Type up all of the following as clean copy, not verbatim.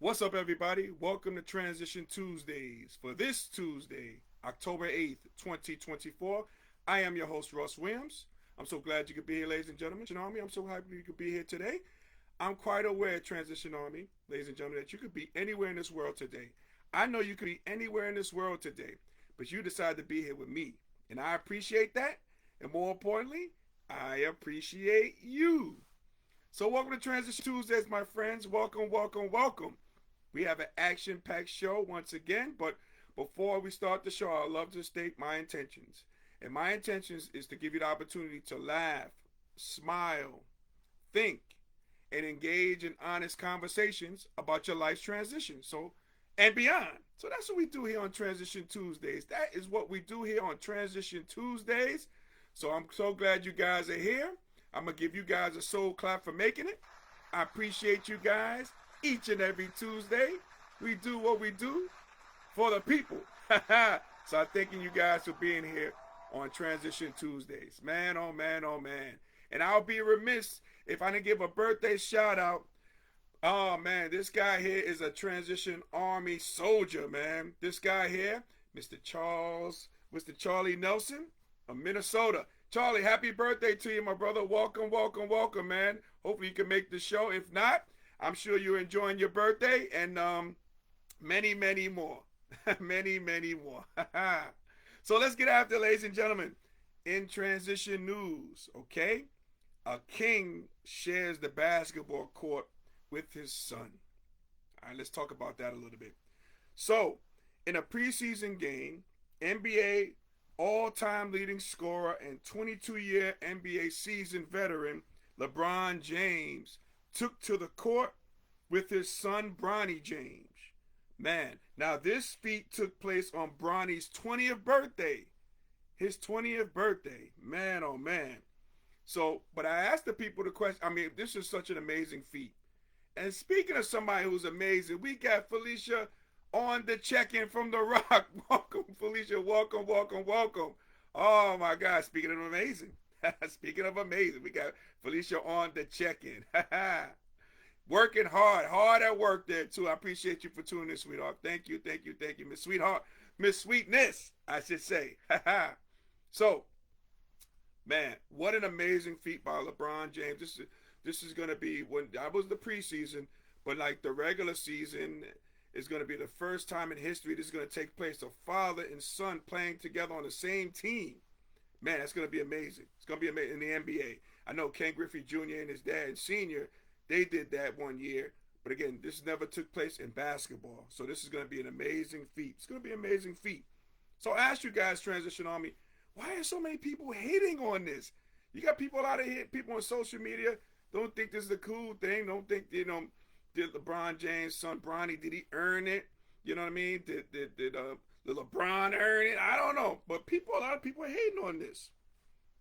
What's up, everybody? Welcome to Transition Tuesdays. For this Tuesday, October 8th, 2024, I am your host, Russ Williams. I'm so glad you could be here, ladies and gentlemen. Army, I'm so happy you could be here today. I'm quite aware, Transition Army, ladies and gentlemen, that you could be anywhere in this world today. I know you could be anywhere in this world today, but you decided to be here with me. And I appreciate that. And more importantly, I appreciate you. So, welcome to Transition Tuesdays, my friends. Welcome, welcome, welcome. We have an action packed show once again, but before we start the show, I'd love to state my intentions. And my intentions is to give you the opportunity to laugh, smile, think, and engage in honest conversations about your life's transition. And beyond. So that's what we do here on Transition Tuesdays. That is what we do here on Transition Tuesdays. So I'm so glad you guys are here. I'm going to give you guys a soul clap for making it. I appreciate you guys each and every Tuesday. We do what we do for the people. So I'm thanking you guys for being here on Transition Tuesdays. Man, oh man, oh man. And I'll be remiss if I didn't give a birthday shout out. Oh man, this guy here is a Transition Army soldier, man. This guy here, Mr. Charlie Nelson of Minnesota. Charlie, happy birthday to you, my brother. Welcome, welcome, welcome, man. Hopefully you can make the show. If not, I'm sure you're enjoying your birthday and many, many more. Many, many more. So let's get after it, ladies and gentlemen. In transition news, okay? A king shares the basketball court with his son. All right, let's talk about that a little bit. So, in a preseason game, NBA all-time leading scorer and 22-year NBA season veteran LeBron James took to the court with his son Bronny James. Man, now this feat took place on Bronny's 20th birthday. His 20th birthday. Man, oh man. So, but I asked the people the question. I mean, this is such an amazing feat. And speaking of somebody who's amazing, we got Felicia on the check-in from The Rock. Welcome, Felicia. Welcome, welcome, welcome. Oh my God. Speaking of amazing. Speaking of amazing, we got Felicia on the check-in. Working hard at work there too. I appreciate you for tuning in, sweetheart. Thank you, thank you, thank you, Miss Sweetheart, Miss Sweetness, I should say. So, man, what an amazing feat by LeBron James. This is gonna be when that was the preseason, but like the regular season is gonna be the first time in history this is gonna take place. A father and son playing together on the same team. Man, that's gonna be amazing. It's gonna be amazing in the NBA. I know Ken Griffey Jr. and his dad Senior, they did that one year. But again, this never took place in basketball. So this is going to be an amazing feat. It's going to be an amazing feat. So I asked you guys, Transition Army, why are so many people hating on this? You got people out of here, people on social media don't think this is a cool thing. Don't think, did LeBron James' son Bronny, did he earn it? You know what I mean? Did LeBron earn it? I don't know. But a lot of people are hating on this.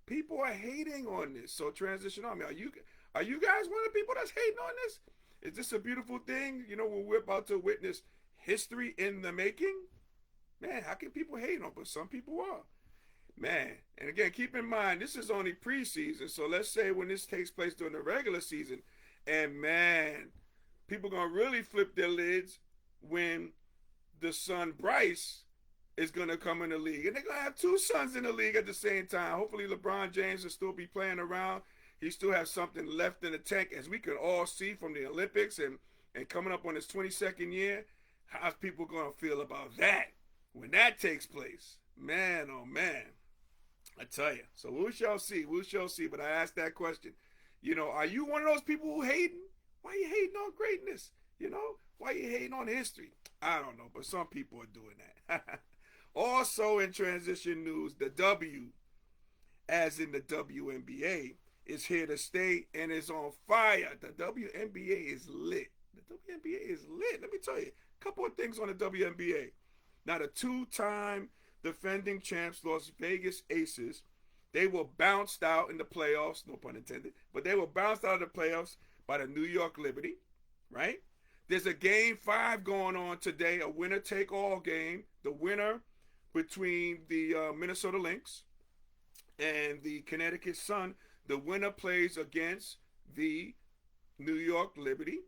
People are hating on this. So Transition Army, are you guys one of the people that's hating on this? Is this a beautiful thing? You know, when we're about to witness history in the making? Man, how can people hate on? But some people are. Man, and again, keep in mind, this is only preseason. So let's say when this takes place during the regular season, and man, people gonna really flip their lids when the son Bryce is gonna come in the league, and they're gonna have two sons in the league at the same time. Hopefully, LeBron James will still be playing around. He still has something left in the tank, as we can all see from the Olympics and coming up on his 22nd year. How's people gonna feel about that when that takes place? Man, oh man, I tell you. So we shall see. We shall see. But I asked that question. Are you one of those people who hating? Why are you hating on greatness? Why are you hating on history? I don't know, but some people are doing that. Also in transition news, the W, as in the WNBA, is here to stay and is on fire. The WNBA is lit. The WNBA is lit. Let me tell you a couple of things on the WNBA. Now, the two-time defending champs, Las Vegas Aces, they were bounced out in the playoffs, no pun intended, but they were bounced out of the playoffs by the New York Liberty, right? There's a game 5 going on today, a winner-take-all game. The winner between the Minnesota Lynx and the Connecticut Sun, the winner plays against the New York Liberty.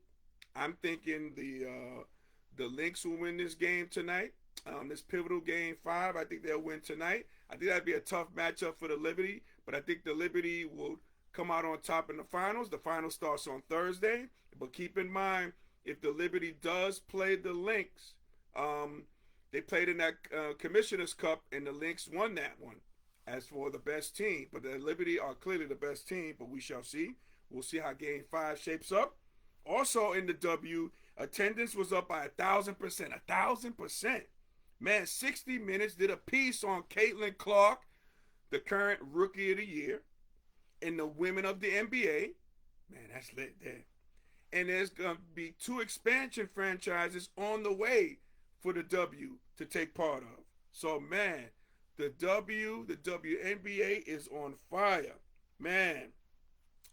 I'm thinking the Lynx will win this game tonight. This pivotal game 5, I think they'll win tonight. I think that'd be a tough matchup for the Liberty, but I think the Liberty will come out on top in the finals. The final starts on Thursday, but keep in mind if the Liberty does play the Lynx, they played in that Commissioner's Cup, and the Lynx won that one as for the best team. But the Liberty are clearly the best team, but we shall see. We'll see how Game 5 shapes up. Also in the W, attendance was up by 1,000%. 1,000%. Man, 60 Minutes did a piece on Caitlin Clark, the current Rookie of the Year, and the women of the NBA. Man, that's lit there. And there's going to be 2 expansion franchises on the way for the W to take part of. So, man, the WNBA is on fire. Man.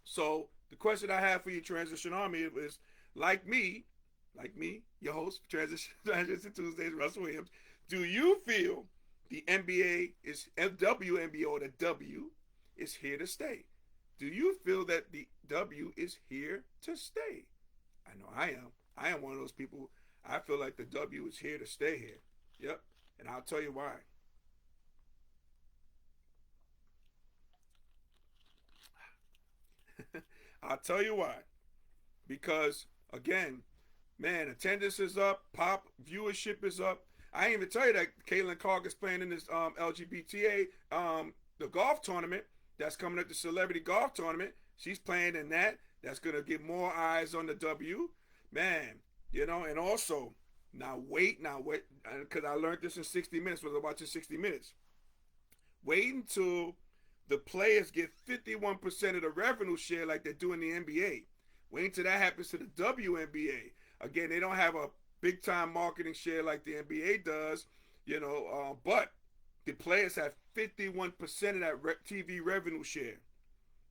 So, the question I have for you, Transition Army, is like me, your host, Transition Tuesdays, Russell Williams, do you feel the NBA is, WNBA or the W is here to stay? Do you feel that the W is here to stay? I know I am. I am one of those people. I feel like the W is here to stay here. Yep. And I'll tell you why. I'll tell you why. Because, again, man, attendance is up. Pop viewership is up. I didn't even tell you that Caitlin Clark is playing in this LGBTA, the golf tournament that's coming up, the celebrity golf tournament. She's playing in that. That's going to get more eyes on the W. Man, and also, now wait, because I learned this in 60 Minutes when I was watching 60 Minutes. Wait until the players get 51% of the revenue share like they do in the NBA. Wait until that happens to the WNBA. Again, they don't have a big-time marketing share like the NBA does, but the players have 51% of that TV revenue share.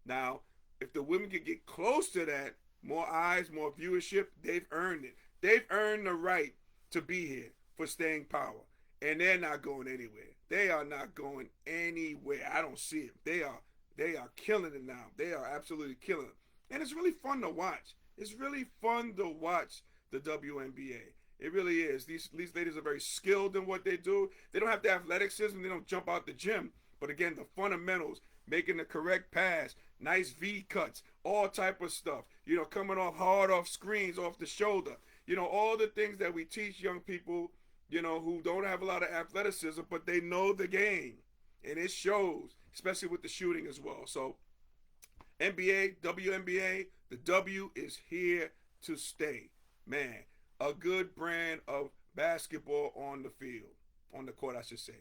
Now, if the women can get close to that, more eyes, more viewership, they've earned it. They've earned the right to be here for staying power. And they're not going anywhere. They are not going anywhere. I don't see it. They are killing it now. They are absolutely killing it. And it's really fun to watch. It's really fun to watch the WNBA. It really is. These ladies are very skilled in what they do. They don't have the athleticism. They don't jump out the gym. But again, the fundamentals, making the correct pass, nice V cuts, all type of stuff. Coming off hard off screens, off the shoulder. All the things that we teach young people, who don't have a lot of athleticism, but they know the game. And it shows, especially with the shooting as well. So, NBA, WNBA, the W is here to stay. Man, a good brand of basketball on the field, on the court, I should say.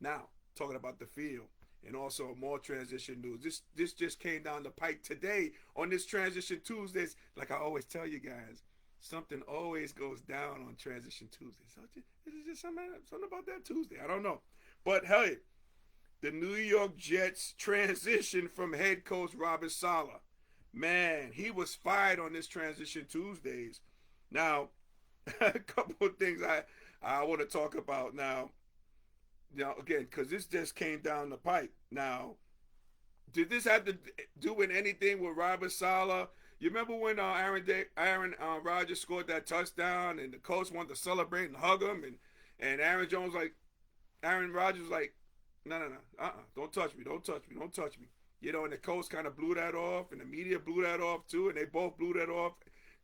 Now, talking about the field and also more transition news. This just came down the pike today on this Transition Tuesdays. Like I always tell you guys, something always goes down on Transition Tuesdays. This is just something about that Tuesday. I don't know. But hey, the New York Jets transition from head coach Robert Saleh. Man, he was fired on this Transition Tuesdays. Now, a couple of things I want to talk about now. Again, because this just came down the pipe. Now, did this have to do with anything with Robert Saleh? You remember when Aaron Rodgers scored that touchdown and the coach wanted to celebrate and hug him, and Aaron Rodgers was like, no, don't touch me, don't touch me. And the coach kind of blew that off, and the media blew that off too, and they both blew that off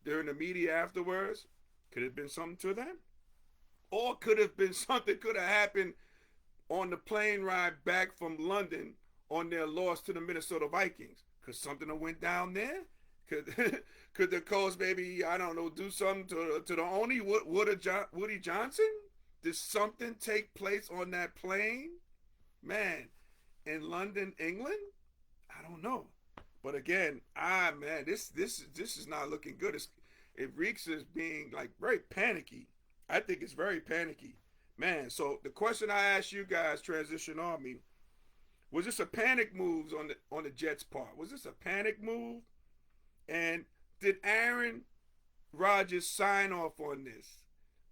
during the media afterwards. Could have been something to that, or could have been something could have happened on the plane ride back from London on their loss to the Minnesota Vikings. Could something have went down there? Could the coach maybe, I don't know, do something to the owner, Woody Johnson? Did something take place on that plane? Man, in London, England? I don't know. But again, this is not looking good. It reeks as being like very panicky. I think it's very panicky. Man, so the question I asked you guys, Transition Army, was this a panic move on the Jets' part? Was this a panic move? And did Aaron Rodgers sign off on this?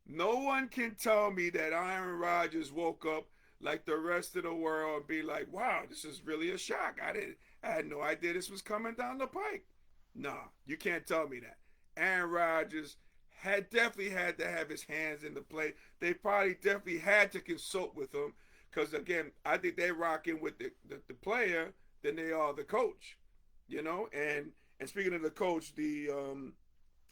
No one can tell me that Aaron Rodgers woke up like the rest of the world and be like, wow, this is really a shock. I had no idea this was coming down the pike. Nah, you can't tell me that. Aaron Rodgers had definitely had to have his hands in the play. They probably definitely had to consult with him because, again, I think they're rocking with the player than they are the coach, you know. And speaking of the coach, the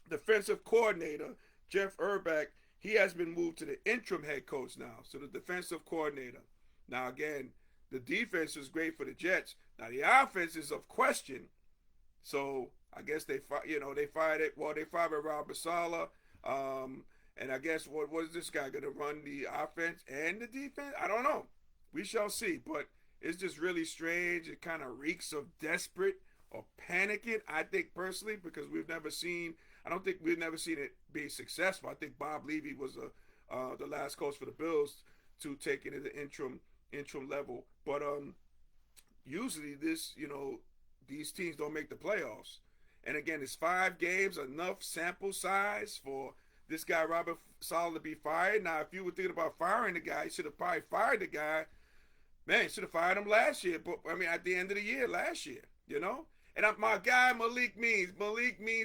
defensive coordinator Jeff Urbach, he has been moved to the interim head coach now, so the defensive coordinator. Now again, the defense is great for the Jets. Now the offense is of question. So I guess they fired it. Well, they fired Robert Saleh. And I guess what is this guy going to run the offense and the defense? I don't know. We shall see. But it's just really strange. It kind of reeks of desperate or panicking, I think personally, because I don't think we've never seen it be successful. I think Bob Levy was the last coach for the Bills to take it to the interim level. But usually these teams don't make the playoffs. And again, it's 5 games, enough sample size for this guy Robert Saleh to be fired. Now, if you were thinking about firing the guy, you should have probably fired the guy. Man, you should have fired him last year. But I mean, at the end of the year, last year, you know. And my guy Malik Means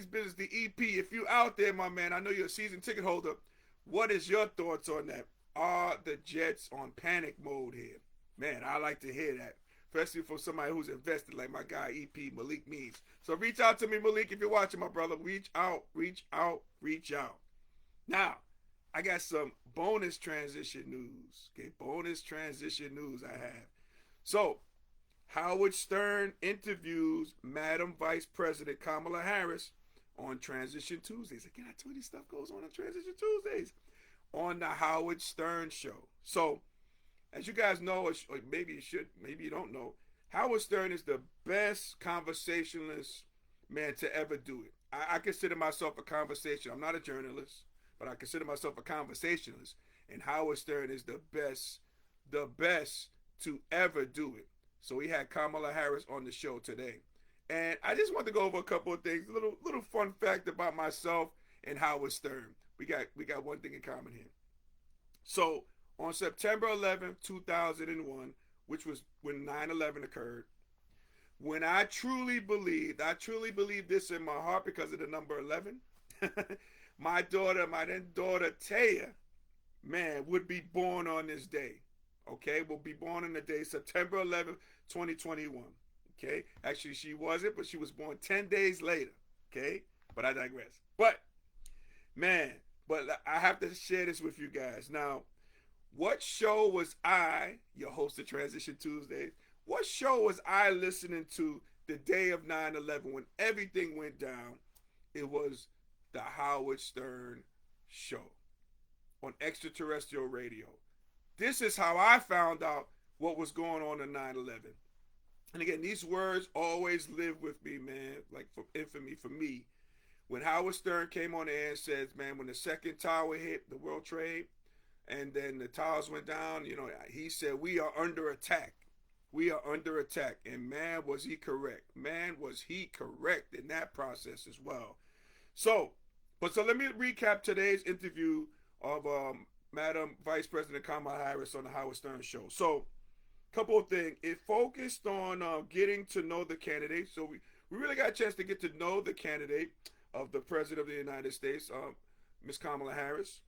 Business, the EP. If you out there, my man, I know you're a season ticket holder. What is your thoughts on that? Are the Jets on panic mode here? Man, I like to hear that, especially for somebody who's invested like my guy EP Malik Means. So reach out to me, Malik, if you're watching, my brother. Reach out. Now, I got some bonus transition news. Okay, bonus transition news I have. So, Howard Stern interviews Madam Vice President Kamala Harris on Transition Tuesdays. Again, I told you stuff goes on Transition Tuesdays on the Howard Stern Show. So, as you guys know, or maybe you should, maybe you don't know, Howard Stern is the best conversationalist man to ever do it. I consider myself a conversationalist. I'm not a journalist, but I consider myself a conversationalist. And Howard Stern is the best to ever do it. So we had Kamala Harris on the show today. And I just want to go over a couple of things, little fun fact about myself and Howard Stern. We got one thing in common here. So on September 11th, 2001, which was when 9/11 occurred, when I truly believe this in my heart because of the number 11, my then daughter Taya, man, would be born on this day. Okay, will be born on the day September 11th, 2021. Okay, actually she wasn't, but she was born 10 days later. Okay, but I digress. But I have to share this with you guys. Now, what show was I, your host of Transition Tuesdays, what show was I listening to the day of 9/11 when everything went down? It was the Howard Stern Show on extraterrestrial radio. This is how I found out what was going on in 9/11. And again, these words always live with me, man, like for infamy for me. When Howard Stern came on the air and says, man, when the second tower hit, the World Trade, and then the towers went down, he said, we are under attack. We are under attack. And man, was he correct. Man, was he correct in that process as well. So let me recap today's interview of Madam Vice President Kamala Harris on the Howard Stern Show. So, couple of things. It focused on getting to know the candidate. So we really got a chance to get to know the candidate of the President of the United States, Ms. Kamala Harris.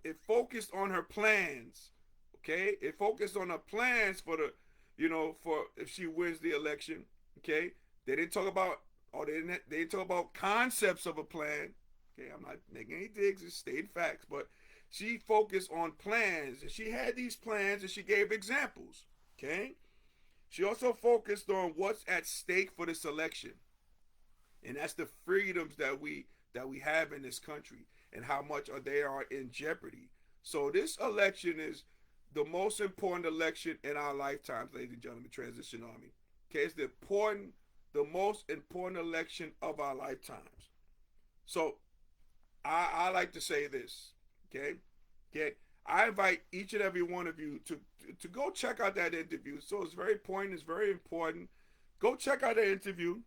It focused on her plans. Okay, it focused on her plans for for if she wins the election. Okay, they didn't talk about they didn't talk about concepts of a plan. Okay, I'm not making any digs, it's stated facts, but she focused on plans, and she had these plans, and she gave examples. Okay, she also focused on what's at stake for this election, and that's the freedoms that we have in this country, and how much they are in jeopardy. So this election is the most important election in our lifetimes, ladies and gentlemen, Transition Army. Okay, it's the most important election of our lifetimes. So I like to say this. Okay. I invite each and every one of you to go check out that interview. So it's very important. It's very important. Go check out that interview,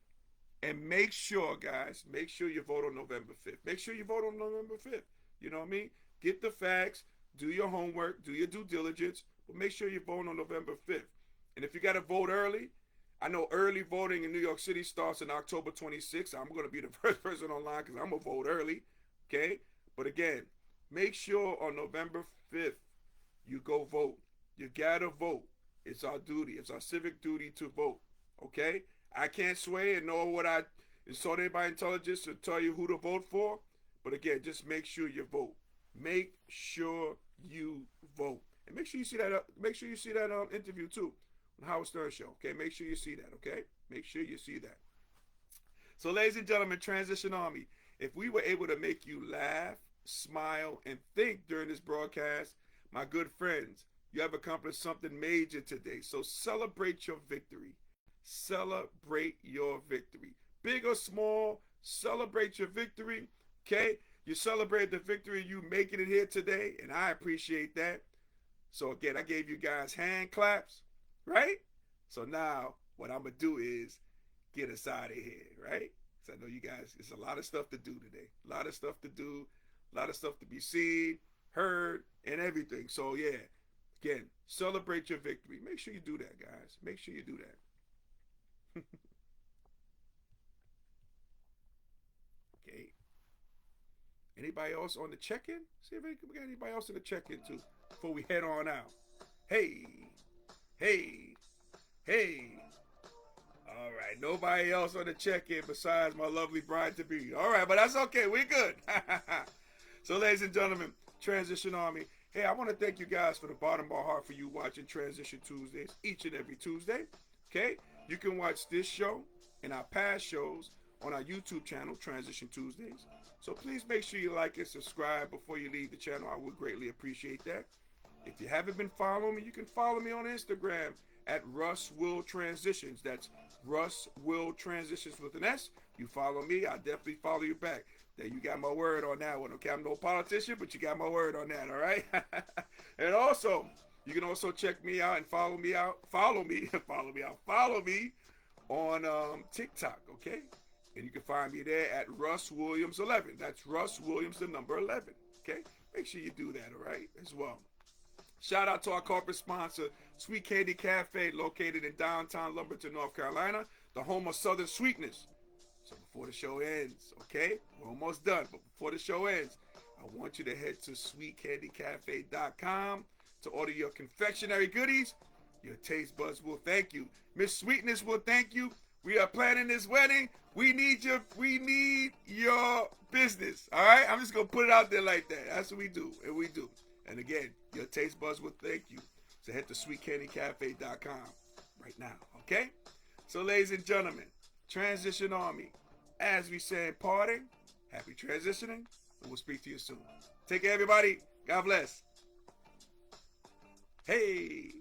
and make sure, guys, you vote on November 5th. Make sure you vote on November 5th. You know what I mean? Get the facts, do your homework, do your due diligence, but make sure you vote on November 5th. And if you got to vote early, I know early voting in New York City starts on October 26th. I'm going to be the first person online because I'm going to vote early. Okay? But again, make sure on November 5th you go vote. You got to vote. It's our duty. It's our civic duty to vote. Okay? I can't sway and know what I insulted by intelligence to tell you who to vote for. But again, just make sure you vote. Make sure you vote. And make sure you see that. Make sure you see that interview too. Howard Stern show. Okay, make sure you see that. Okay, make sure you see that. So, ladies and gentlemen, Transition Army, if we were able to make you laugh, smile, and think during this broadcast, my good friends, you have accomplished something major today. So celebrate your victory. Celebrate your victory. Big or small, celebrate your victory. Okay, you celebrate the victory you making it here today, and I appreciate that. So again, I gave you guys hand claps. Right? So now what I'm going to do is get us out of here, right? So I know you guys, it's a lot of stuff to do today. A lot of stuff to do, a lot of stuff to be seen, heard, and everything. So yeah, again, celebrate your victory. Make sure you do that, guys. Make sure you do that. Okay. Anybody else on the check-in? See if we got anybody else in the check-in too before we head on out. Hey. Hey, all right, nobody else on the check-in besides my lovely bride-to-be. All right, but that's okay, we're good. So, ladies and gentlemen, Transition Army, hey, I want to thank you guys for the bottom of my heart for you watching Transition Tuesdays each and every Tuesday, okay? You can watch this show and our past shows on our YouTube channel, Transition Tuesdays. So please make sure you like and subscribe before you leave the channel. I would greatly appreciate that. If you haven't been following me, you can follow me on Instagram at Russ Will Transitions. That's Russ Will Transitions with an S. You follow me, I'll definitely follow you back. There, you got my word on that one, okay? I'm no politician, but you got my word on that, all right? And also, you can also check me out and follow me on TikTok, okay? And you can find me there at Russ Williams 11. That's Russ Williams, the number 11, okay? Make sure you do that, all right, as well. Shout out to our corporate sponsor, Sweet Candy Cafe, located in downtown Lumberton, North Carolina, the home of Southern Sweetness. So before the show ends, okay, we're almost done, but before the show ends, I want you to head to sweetcandycafe.com to order your confectionery goodies. Your taste buds will thank you. Miss Sweetness will thank you. We are planning this wedding. We need your business, all right? I'm just going to put it out there like that. That's what we do, and we do. And again, your taste buds will thank you. So head to sweetcandycafe.com right now, okay? So ladies and gentlemen, Transition Army, as we say in parting, happy transitioning, and we'll speak to you soon. Take care, everybody. God bless. Hey.